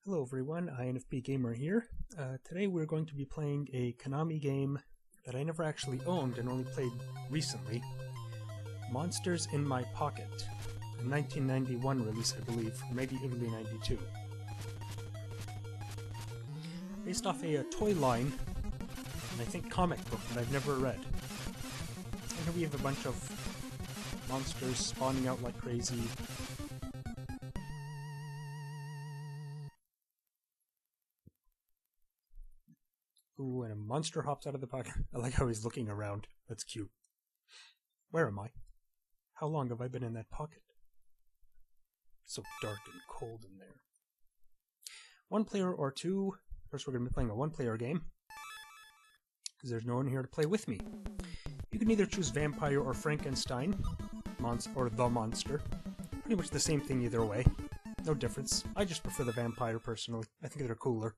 Hello everyone, INFPGamer here. Today we're going to be playing a Konami game that I never actually owned and only played recently. Monsters in My Pocket. A 1991 release, I believe, or maybe early 92. Based off a toy line, and I think comic book that I've never read. And here we have a bunch of monsters spawning out like crazy. Ooh, and a monster hops out of the pocket. I like how he's looking around. That's cute. Where am I? How long have I been in that pocket? So dark and cold in there. One player or two. First, we're going to be playing a one-player game, because there's no one here to play with me. You can either choose Vampire or Frankenstein, or the Monster. Pretty much the same thing either way. No difference. I just prefer the Vampire, personally. I think they're cooler.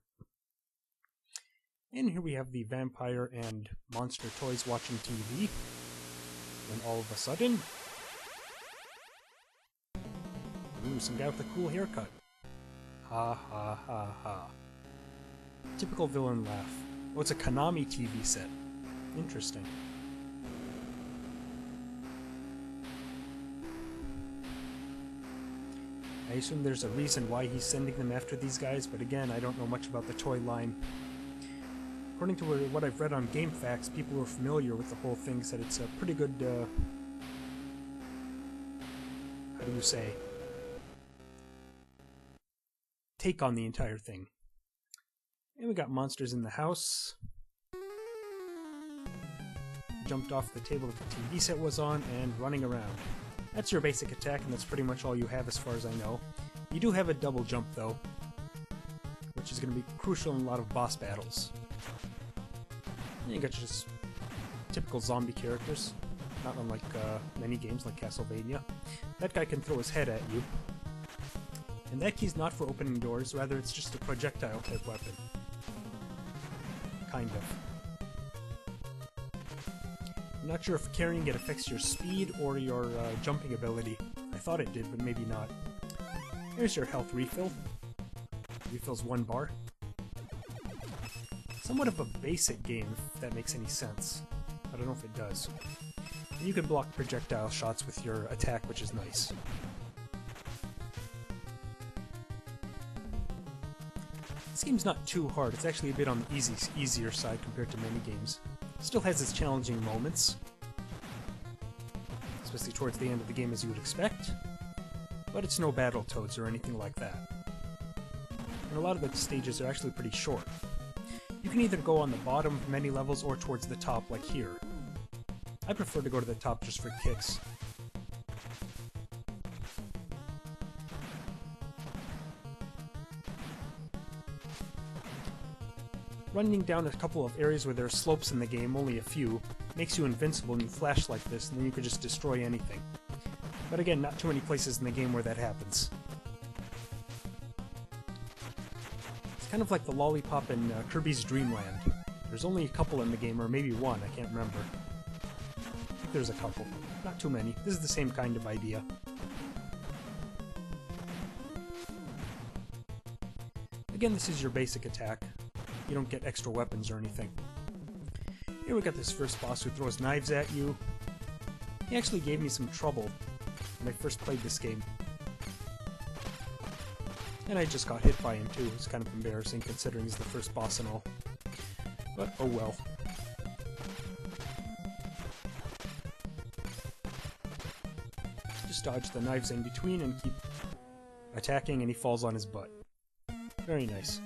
And here we have the vampire and monster toys watching TV. When all of a sudden... Ooh, some guy with a cool haircut. Ha ha ha ha. Typical villain laugh. Oh, it's a Konami TV set. Interesting. I assume there's a reason why he's sending them after these guys, but again, I don't know much about the toy line. According to what I've read on GameFAQs, people who are familiar with the whole thing said it's a pretty good, how do you say, take on the entire thing. And we got monsters in the house. Jumped off the table that the TV set was on and running around. That's your basic attack, and that's pretty much all you have as far as I know. You do have a double jump, though, which is going to be crucial in a lot of boss battles. And you got just typical zombie characters, not unlike many games like Castlevania. That guy can throw his head at you. And that key's not for opening doors, rather it's just a projectile type weapon. Kind of. I'm not sure if carrying it affects your speed or your jumping ability. I thought it did, but maybe not. Here's your health refill. Refills 1 bar. Somewhat of a basic game, if that makes any sense. I don't know if it does. And you can block projectile shots with your attack, which is nice. This game's not too hard. It's actually a bit on the easier side compared to many games. Still has its challenging moments, especially towards the end of the game, as you would expect. But it's no Battletoads or anything like that. And a lot of the stages are actually pretty short. You can either go on the bottom of many levels or towards the top, like here. I prefer to go to the top just for kicks. Running down a couple of areas where there are slopes in the game, only a few, makes you invincible and you flash like this, and then you can just destroy anything. But again, not too many places in the game where that happens. It's kind of like the lollipop in Kirby's Dream Land. There's only a couple in the game, or maybe one, I can't remember. I think there's a couple. Not too many. This is the same kind of idea. Again, this is your basic attack. You don't get extra weapons or anything. Here we got this first boss who throws knives at you. He actually gave me some trouble when I first played this game. And I just got hit by him too. It's kind of embarrassing considering he's the first boss and all. But oh well. Just dodge the knives in between and keep attacking, and he falls on his butt. Very nice.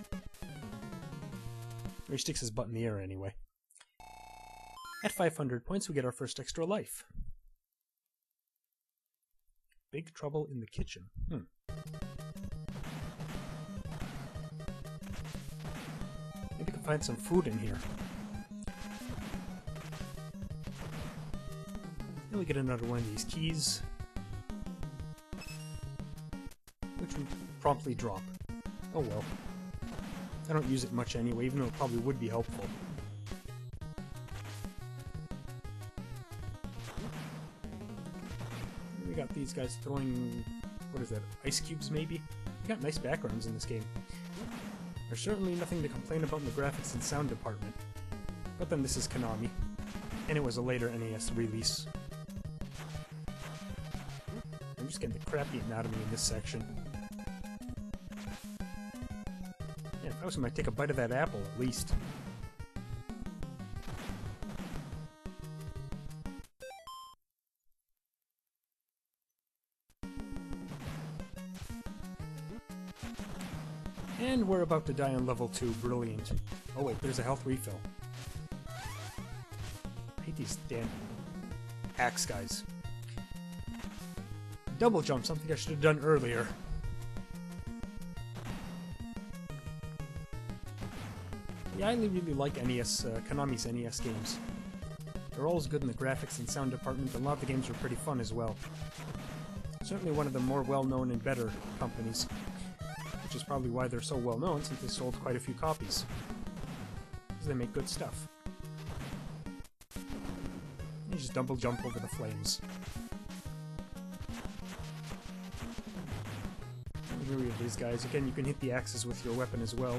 Or he sticks his butt in the air anyway. At 500 points, we get our first extra life. Big trouble in the kitchen. Maybe we can find some food in here. Then we get another one of these keys, which we promptly drop. Oh well. I don't use it much anyway, even though it probably would be helpful. We got these guys throwing, what is that, ice cubes maybe? You got nice backgrounds in this game. There's certainly nothing to complain about in the graphics and sound department. But then this is Konami, and it was a later NES release. I'm just getting the crap eaten out of me in this section. Yeah, if I was might take a bite of that apple, at least. And we're about to die on level 2. Brilliant. Oh wait, there's a health refill. I hate these damn axe guys. Double jump, something I should have done earlier. Yeah, I really like Konami's NES games. They're always good in the graphics and sound department, but a lot of the games are pretty fun as well. Certainly one of the more well-known and better companies, which is probably why they're so well-known, since they sold quite a few copies. Because they make good stuff. You just double jump over the flames. And here we have these guys. Again, you can hit the axes with your weapon as well.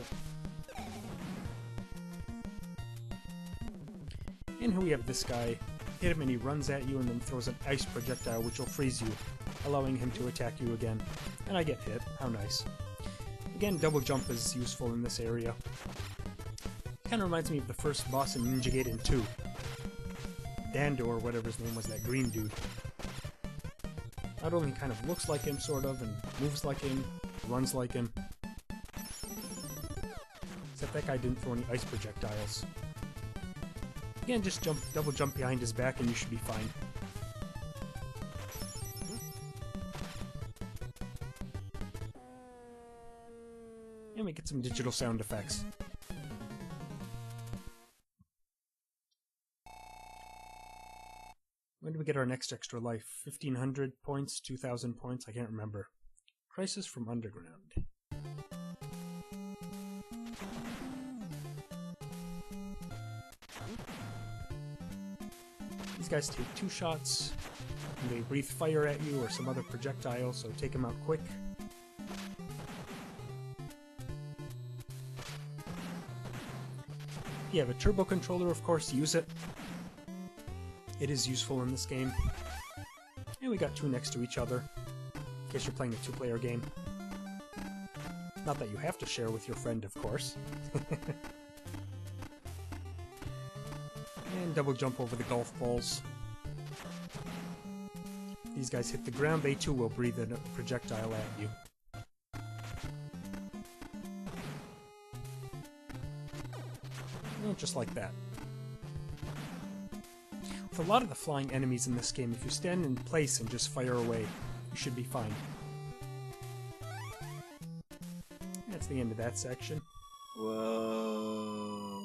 And here we have this guy. Hit him and he runs at you and then throws an ice projectile which will freeze you, allowing him to attack you again. And I get hit. How nice. Again, double jump is useful in this area. Kinda reminds me of the first boss in Ninja Gaiden 2. Dando, or whatever his name was, that green dude. Not only kind of looks like him, sort of, and moves like him, runs like him. Except that guy didn't throw any ice projectiles. Again, just double jump behind his back and you should be fine. And we get some digital sound effects. When do we get our next extra life? 1500 points? 2000 points? I can't remember. Crisis from Underground. These guys take 2 shots, and they breathe fire at you or some other projectile, so take them out quick. If you have a turbo controller, of course, use it. It is useful in this game. And we got 2 next to each other, in case you're playing a 2-player game. Not that you have to share with your friend, of course. And double jump over the golf balls. These guys hit the ground, they too will breathe a projectile at you. And just like that. With a lot of the flying enemies in this game, if you stand in place and just fire away, you should be fine. That's the end of that section. Whoa.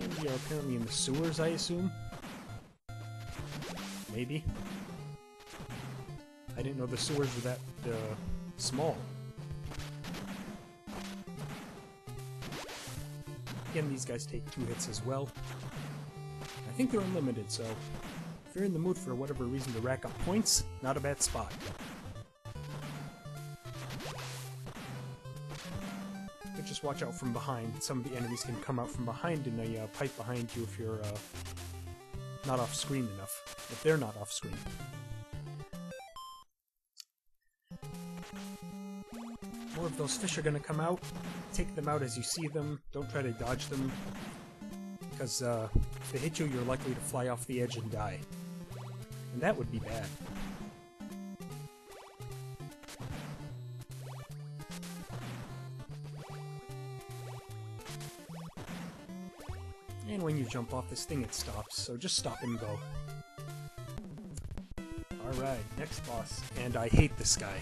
And we are apparently in the sewers, I assume? Maybe. I didn't know the sewers were that small. Again, these guys take 2 hits as well. I think they're unlimited, so if you're in the mood for whatever reason to rack up points, not a bad spot. But just watch out from behind. Some of the enemies can come out from behind in a pipe behind you if you're not off screen enough. If they're not off screen. More of those fish are going to come out. Take them out as you see them. Don't try to dodge them, because if they hit you, you're likely to fly off the edge and die. And that would be bad. And when you jump off this thing, it stops, so just stop and go. Alright, next boss. And I hate this guy.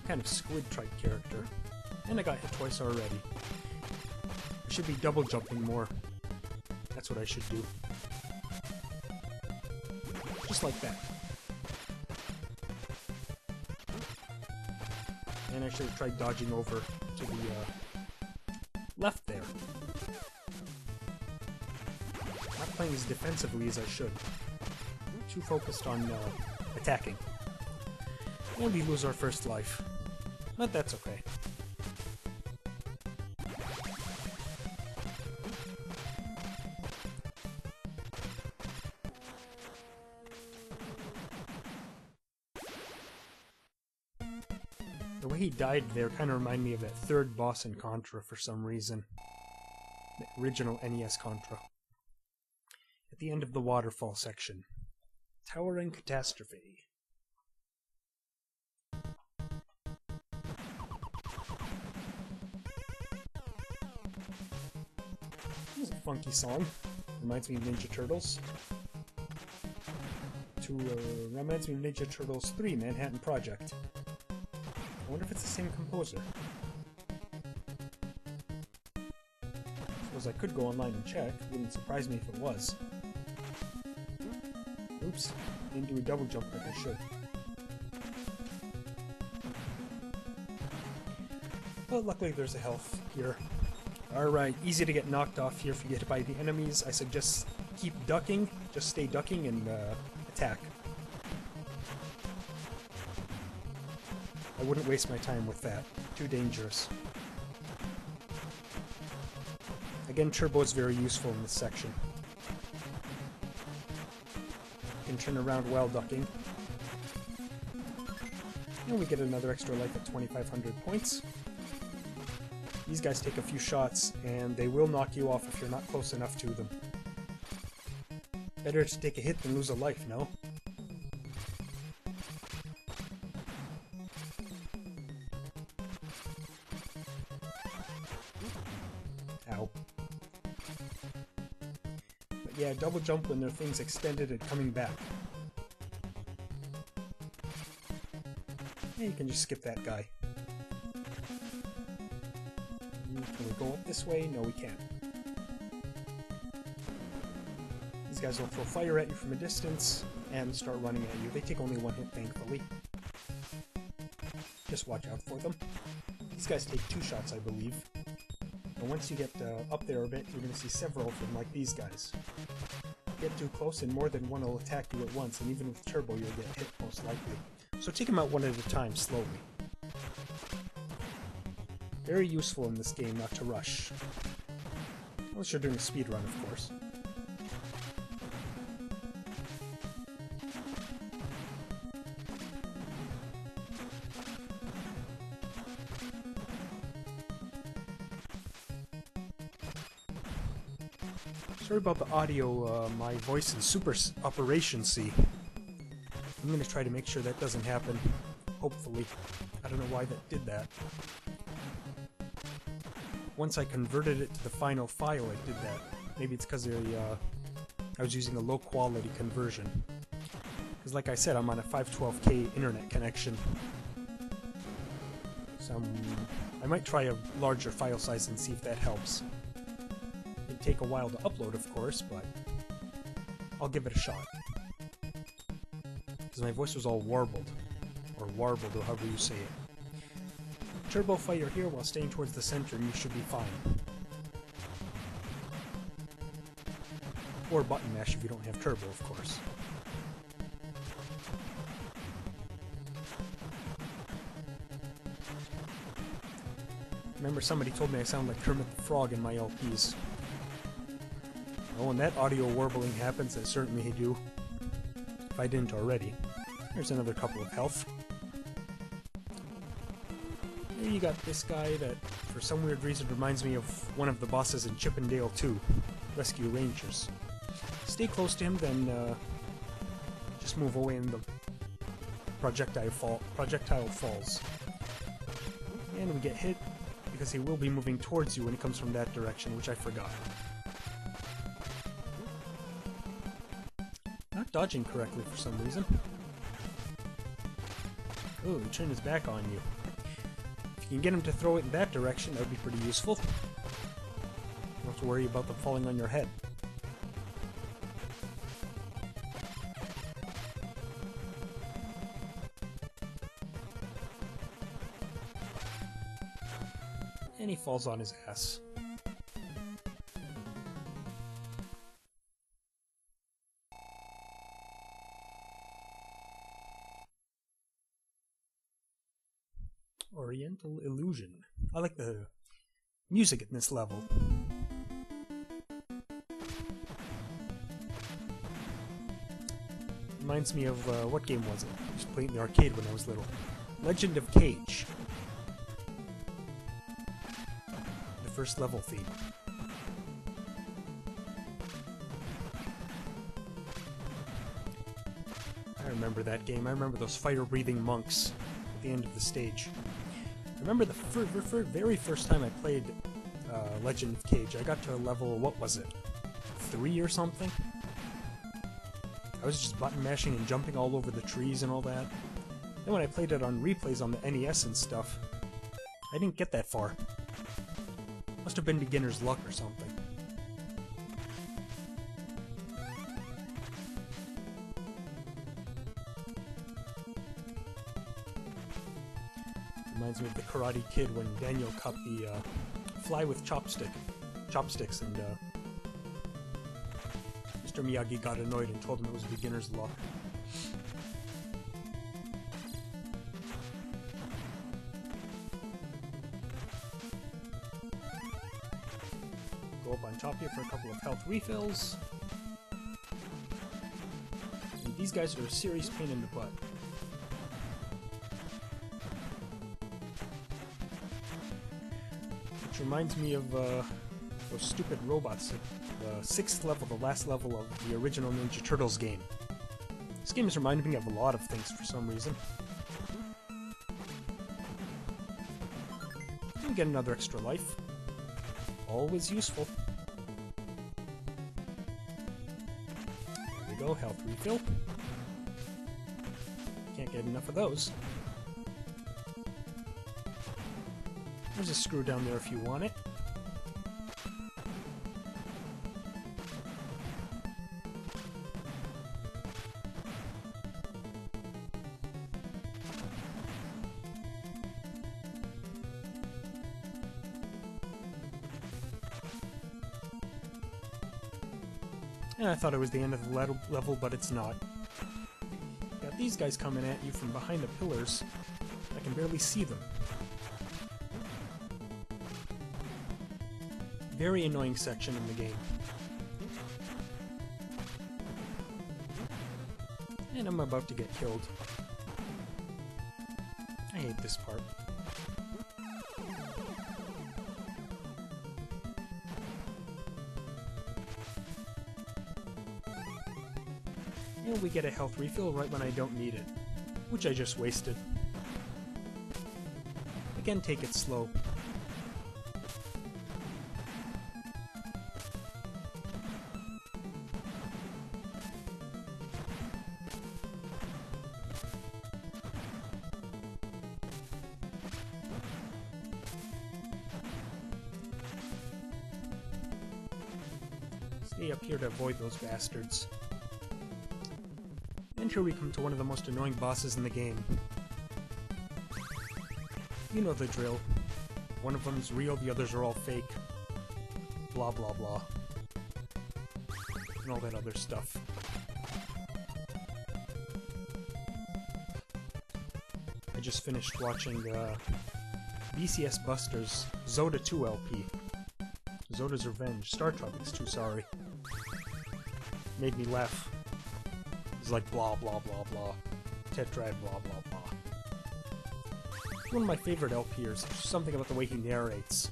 Kind of squid-type character. And I got hit twice already. I should be double jumping more. That's what I should do. Just like that. And I should have tried dodging over to the left there. Not playing as defensively as I should. Too focused on attacking. And we lose our first life. But that's okay. The way he died there kind of reminded me of that third boss in Contra for some reason. The original NES Contra. At the end of the waterfall section. Towering Catastrophe. This is a funky song. Reminds me of Ninja Turtles. Reminds me of Ninja Turtles 3 Manhattan Project. I wonder if it's the same composer. Suppose I could go online and check. Wouldn't surprise me if it was. Oops, didn't do a double jump like I should. Well, luckily there's a health here. Alright, easy to get knocked off here if you get hit by the enemies. I suggest keep ducking, just stay ducking and attack. I wouldn't waste my time with that. Too dangerous. Again, turbo is very useful in this section. You can turn around while ducking. And we get another extra life at 2,500 points. These guys take a few shots, and they will knock you off if you're not close enough to them. Better to take a hit than lose a life, no? Ow. But yeah, double jump when there are things extended and coming back. Yeah, you can just skip that guy. Can we go up this way? No, we can't. These guys will throw fire at you from a distance and start running at you. They take only one hit, thankfully. Just watch out for them. These guys take 2 shots, I believe. And once you get up there a bit, you're going to see several of them, like these guys. Get too close and more than one will attack you at once, and even with turbo you'll get hit most likely. So take them out one at a time, slowly. Very useful in this game not to rush. Unless you're doing a speed run, of course. Sorry about the audio, my voice is super Operation C. I'm gonna try to make sure that doesn't happen. Hopefully. I don't know why that did that. Once I converted it to the final file, it did that. Maybe it's because I was using a low-quality conversion. Because like I said, I'm on a 512K internet connection. So I might try a larger file size and see if that helps. It'd take a while to upload, of course, but I'll give it a shot. Because my voice was all warbled. Or warbled, or however you say it. Turbo fire here while staying towards the center and you should be fine. Or button mash if you don't have turbo, of course. Remember somebody told me I sound like Kermit the Frog in my LPs. Oh, when that audio warbling happens, I certainly do. If I didn't already. There's another couple of health. Here you got this guy that, for some weird reason, reminds me of one of the bosses in Chip 'n Dale 2, Rescue Rangers. Stay close to him, then just move away and the projectile falls. And we get hit because he will be moving towards you when he comes from that direction, which I forgot. Not dodging correctly for some reason. Oh, he turned his back on you. If you can get him to throw it in that direction, that would be pretty useful. You don't have to worry about them falling on your head. And he falls on his ass. Oriental Illusion. I like the music in this level. Reminds me of, what game was it? I used to play it in the arcade when I was little. Legend of Cage. The first level theme. I remember that game. I remember those fire-breathing monks at the end of the stage. I remember the very first time I played Legend of Cage. I got to level, what was it? 3 or something? I was just button mashing and jumping all over the trees and all that. Then when I played it on replays on the NES and stuff, I didn't get that far. Must have been beginner's luck or something. Reminds me of the Karate Kid when Daniel caught the fly with chopsticks, and Mr. Miyagi got annoyed and told him it was beginner's luck. Go up on top here for a couple of health refills. And these guys are a serious pain in the butt. Which reminds me of those stupid robots at the 6th level, the last level of the original Ninja Turtles game. This game has reminded me of a lot of things for some reason. And get another extra life. Always useful. There we go, health refill. Can't get enough of those. There's a screw down there if you want it. And I thought it was the end of the level, but it's not. Got these guys coming at you from behind the pillars. I can barely see them. Very annoying section in the game. And I'm about to get killed. I hate this part. And we get a health refill right when I don't need it, which I just wasted. Again, take it slow. Stay up here to avoid those bastards. And here we come to one of the most annoying bosses in the game. You know the drill. One of them's real, the others are all fake. Blah blah blah. And all that other stuff. I just finished watching BCS Buster's Zoda 2 LP. Zoda's Revenge. Star Tropics 2, sorry. Made me laugh. It's like blah blah blah blah. Tetrad blah blah blah. One of my favorite LPers. There's something about the way he narrates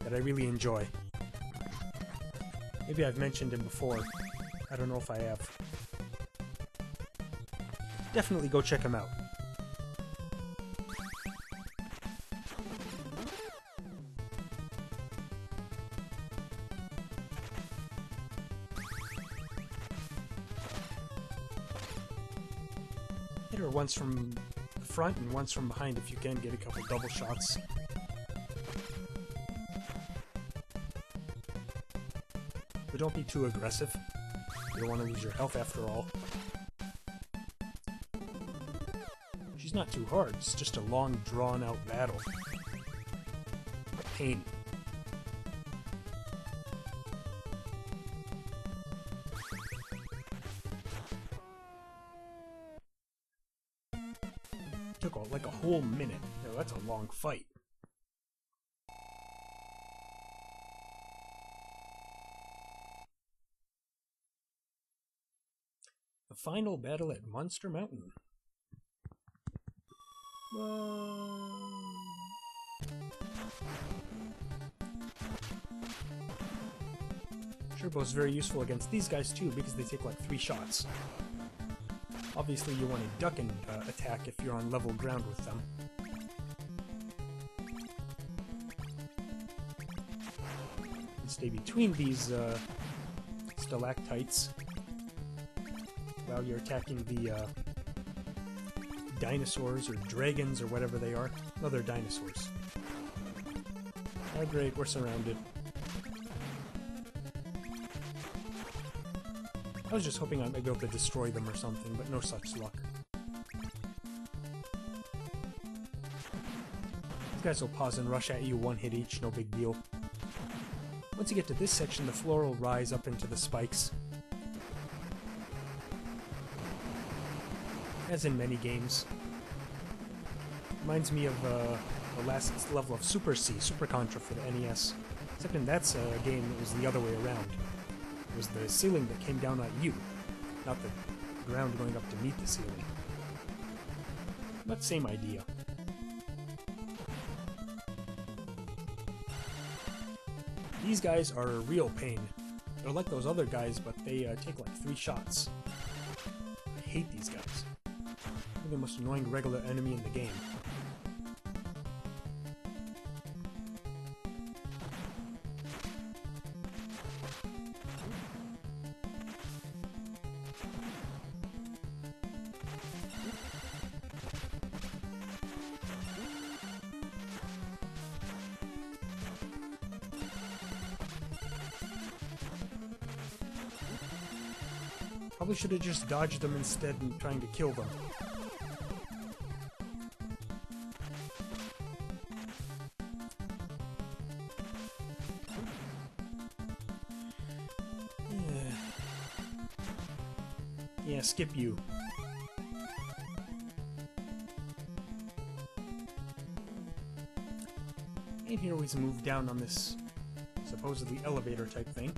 that I really enjoy. Maybe I've mentioned him before. I don't know if I have. Definitely go check him out. Hit her once from the front and once from behind if you can get a couple double shots. But don't be too aggressive. You don't want to lose your health after all. She's not too hard, it's just a long, drawn-out battle. A pain. Took like a whole minute. that's a long fight. The final battle at Monster Mountain. Turbo's very useful against these guys too, because they take like 3 shots. Obviously you want to duck and attack if you're on level ground with them. And stay between these stalactites while you're attacking the dinosaurs or dragons or whatever they are. No, they're dinosaurs. Oh great, we're surrounded. I was just hoping I might be able to destroy them or something, but no such luck. These guys will pause and rush at you, 1 hit each, no big deal. Once you get to this section, the floor will rise up into the spikes. As in many games. Reminds me of the last level of Super C, Super Contra for the NES. Except in that game, it was the other way around. It was the ceiling that came down on you, not the ground going up to meet the ceiling. But same idea. These guys are a real pain. They're like those other guys, but they take like 3 shots. I hate these guys. They're the most annoying regular enemy in the game. Probably should have just dodged them instead and trying to kill them. Yeah, skip you. And here we move down on this supposedly elevator type thing.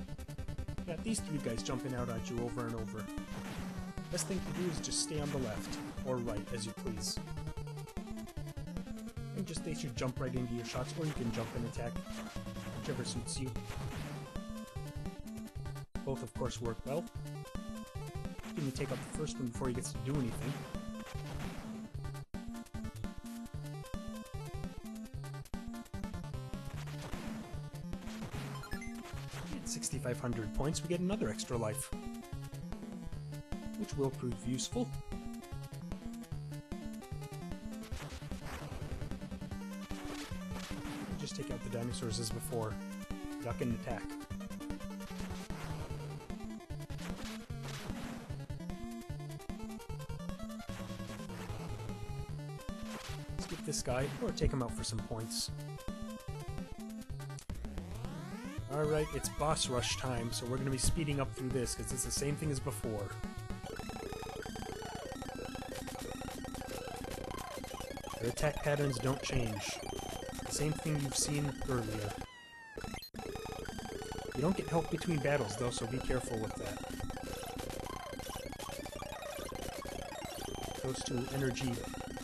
Got these 3 guys jumping out at you over and over. Best thing to do is just stay on the left, or right, as you please. And just they should jump right into your shots, or you can jump and attack, whichever suits you. Both, of course, work well. You can take out the first one before he gets to do anything. At 6,500 points, we get another extra life, which will prove useful. Just take out the dinosaurs as before. Duck and attack. Skip this guy, or take him out for some points. Alright, it's boss rush time, so we're going to be speeding up through this, because it's the same thing as before. Their attack patterns don't change. The same thing you've seen earlier. You don't get help between battles, though, so be careful with that. Those 2 energy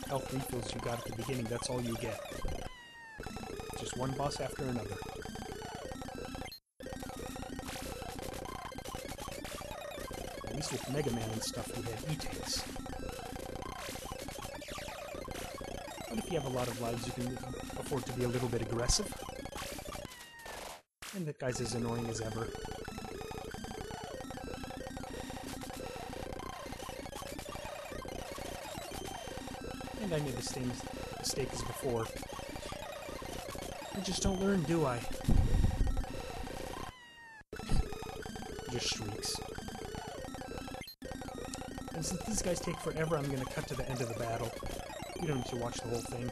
health refills you got at the beginning, that's all you get. Just one boss after another. At least with Mega Man and stuff, we had E-tanks. But if you have a lot of lives, you can afford to be a little bit aggressive. And that guy's as annoying as ever. And I made the same mistake as before. I just don't learn, do I? Just shrieks. And since these guys take forever, I'm going to cut to the end of the battle. You don't need to watch the whole thing.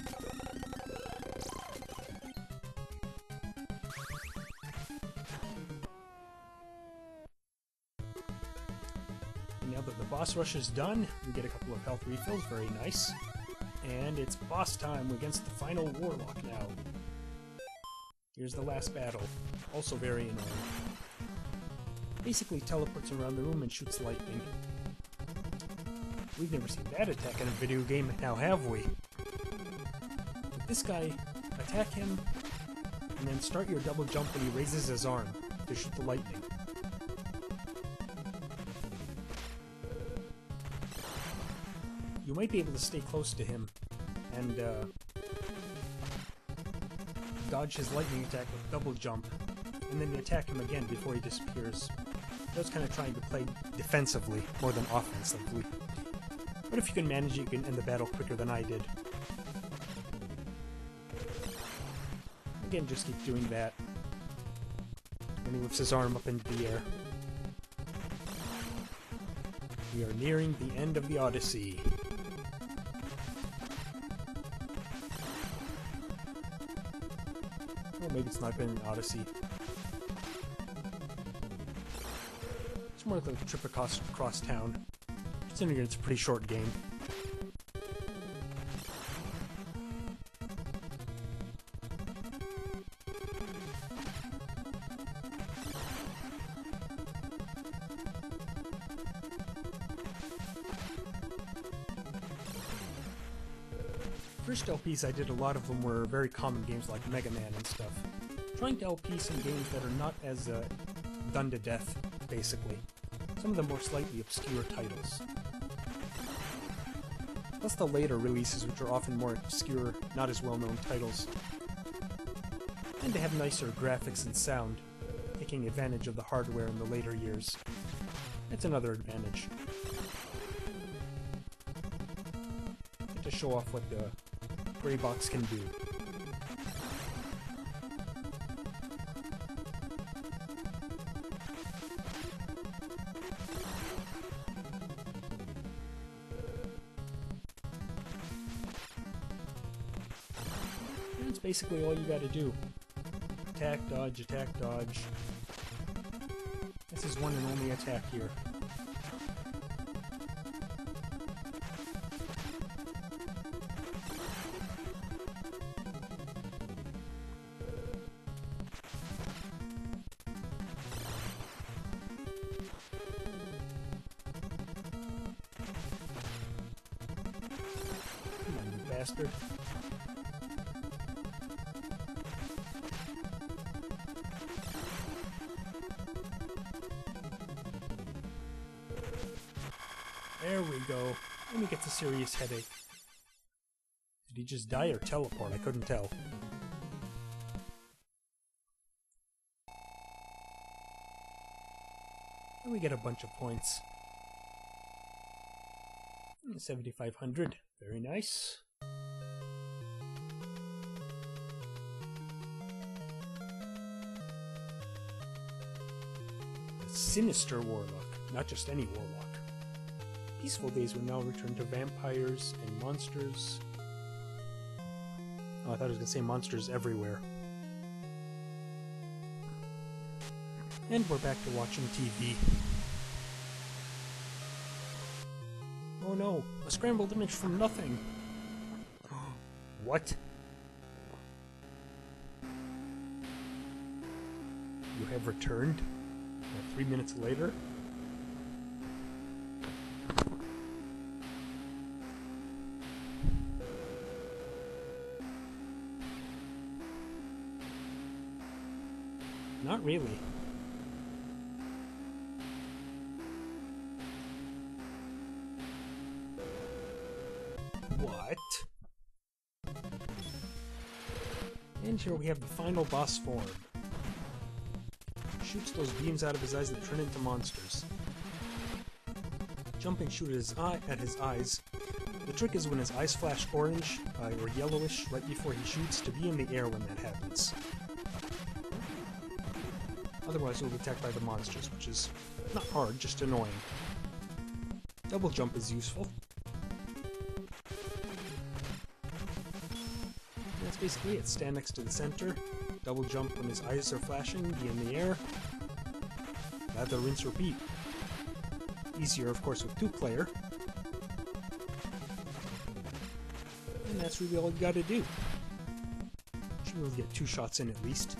And now that the boss rush is done, we get a couple of health refills, very nice. And it's boss time against the final warlock now. Here's the last battle. Also very annoying. Basically teleports around the room and shoots lightning. We've never seen that attack in a video game, now have we? With this guy, attack him, and then start your double jump when he raises his arm to shoot the lightning. You might be able to stay close to him and dodge his lightning attack with double jump, and then you attack him again before he disappears. I was kind of trying to play defensively more than offensively. But if you can manage it, you can end the battle quicker than I did. Again, just keep doing that when he lifts his arm up into the air. We are nearing the end of the Odyssey. Well, maybe it's not been an Odyssey. It's more like a trip across town. Considering it's a pretty short game. First LPs I did, a lot of them were very common games like Mega Man and stuff. Trying to LP some games that are not as done to death, basically. Some of them more slightly obscure titles. Plus the later releases, which are often more obscure, not as well-known titles. And they have nicer graphics and sound, taking advantage of the hardware in the later years. That's another advantage. To show off what the gray box can do. And that's basically all you gotta do. Attack, dodge, attack, dodge. This is one and only attack here. Bastard. There we go. Let me get the serious headache. Did he just die or teleport? I couldn't tell. And we get a bunch of points. 7,500. Very nice. Sinister warlock, not just any warlock. Peaceful days will now return to vampires and monsters. Oh, I thought I was going to say monsters everywhere. And we're back to watching TV. Oh no, a scrambled image from nothing. What? You have returned? 3 minutes later? Not really. What? And here we have the final boss form. Shoots those beams out of his eyes that turn into monsters. Jump and shoot at his eyes. The trick is when his eyes flash orange or yellowish right before he shoots, to be in the air when that happens. Otherwise he'll be attacked by the monsters, which is not hard, just annoying. Double jump is useful. And that's basically it. Stand next to the center. Double jump when his eyes are flashing, be in the air. Lather, rinse, repeat. Easier, of course, with 2-player. And that's really all you gotta do. Should be able to get 2 shots in at least.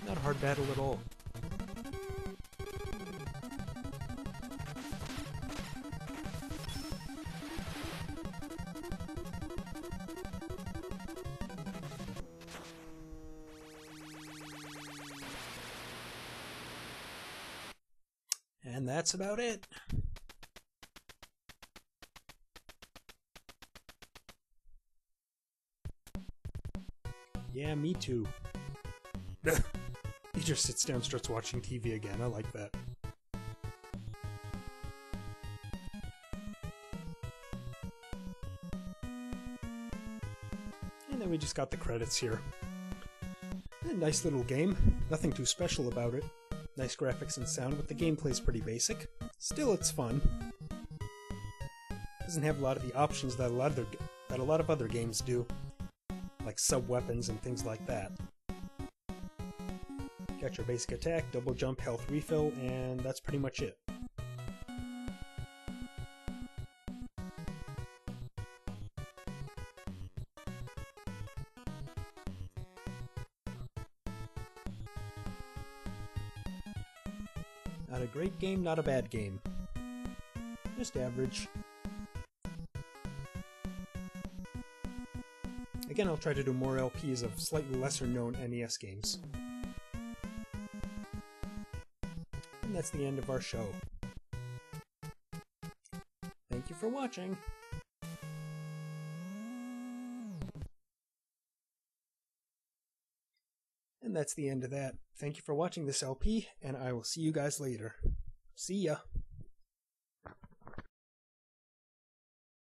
Not a hard battle at all. And that's about it. Yeah, me too. He just sits down and starts watching TV again. I like that. And then we just got the credits here. A nice little game. Nothing too special about it. Nice graphics and sound, but the gameplay's pretty basic. Still, it's fun. Doesn't have a lot of the options that a lot of other games do, like sub-weapons and things like that. Got your basic attack, double jump, health refill, and that's pretty much it. Not a great game, not a bad game. Just average. Again, I'll try to do more LPs of slightly lesser known NES games. And that's the end of our show. Thank you for watching. And that's the end of that. Thank you for watching this LP, and I will see you guys later. See ya!